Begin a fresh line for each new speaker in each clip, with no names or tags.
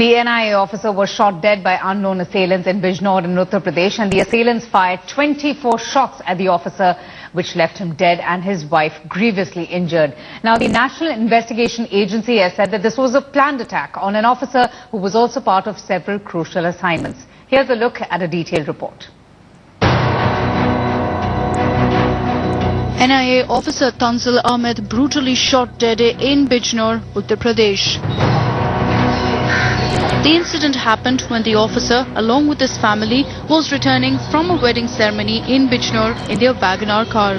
The NIA officer was shot dead by unknown assailants in Bijnor in Uttar Pradesh, and the assailants fired 24 shots at the officer, which left him dead and his wife grievously injured. Now, the National Investigation Agency has said that this was a planned attack on an officer who was also part of several crucial assignments. Here's a look at a detailed report.
NIA officer Tanzil Ahmed brutally shot dead in Bijnor, Uttar Pradesh. The incident happened when the officer, along with his family, was returning from a wedding ceremony in Bijnor in their Wagoner car.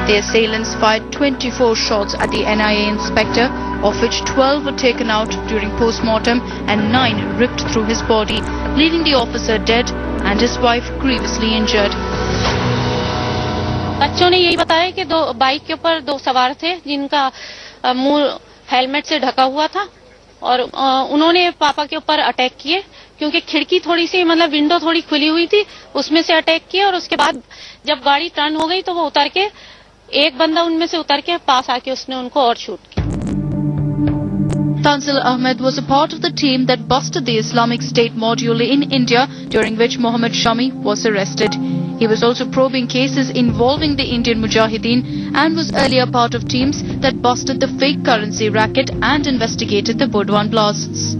The assailants fired 24 shots at the NIA inspector, of which 12 were taken out during post-mortem and 9 ripped through his body, leaving the officer dead and his wife grievously injured.
बच्चों ने यही बताया कि दो bike के ऊपर दो सवार थे जिनका मुंह हेलमेट से ढका हुआ था और उन्होंने पापा के ऊपर अटैक किए क्योंकि खिड़की थोड़ी सी मतलब विंडो थोड़ी खुली हुई थी, उसमें से अटैक किए और उसके बाद जब गाड़ी टर्न हो गई तो वो उतर के एक बंदा उनमें से उतर के पास आके उसने उनको और शूट किया.
Tanzil Ahmed was a part of the team that busted the Islamic State module in India, during which Mohammed Shami was arrested. He was also probing cases involving the Indian Mujahideen and was earlier part of teams that busted the fake currency racket and investigated the Burdwan blasts.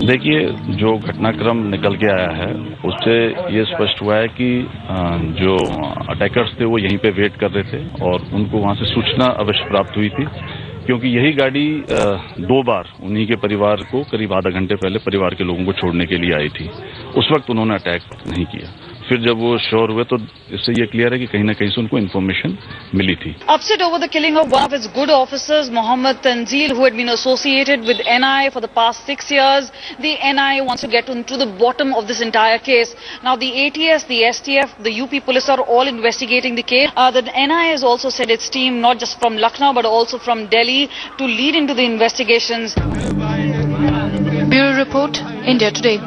देखिए, जो घटनाक्रम निकल के आया है उससे ये स्पष्ट हुआ है कि जो अटैकर्स थे वो यहीं पे वेट कर रहे थे और उनको वहां से सूचना अवश्य प्राप्त हुई थी, क्योंकि यही गाड़ी 2 बार उन्हीं के परिवार को करीब आधा घंटे पहले परिवार के लोगों को छोड़ने के लिए आई थी. उस वक्त उन्होंने अटैक नहीं किया. फिर जब वो श्योर हुए तो इससे ये क्लियर है कि कहीं ना कहीं से उनको इन्फॉर्मेशन मिली थी.
Upset over the killing of one of its good officers, Mohammed Tanzil, who had been associated with NIA for the past 6 years, the NIA wants to get into the bottom of this entire case. Now, the ATS, the STF, the UP police are all investigating the case. The NIA has also sent its team, not just from Lucknow but also from Delhi, to lead into the investigations.
Bureau Report, India Today.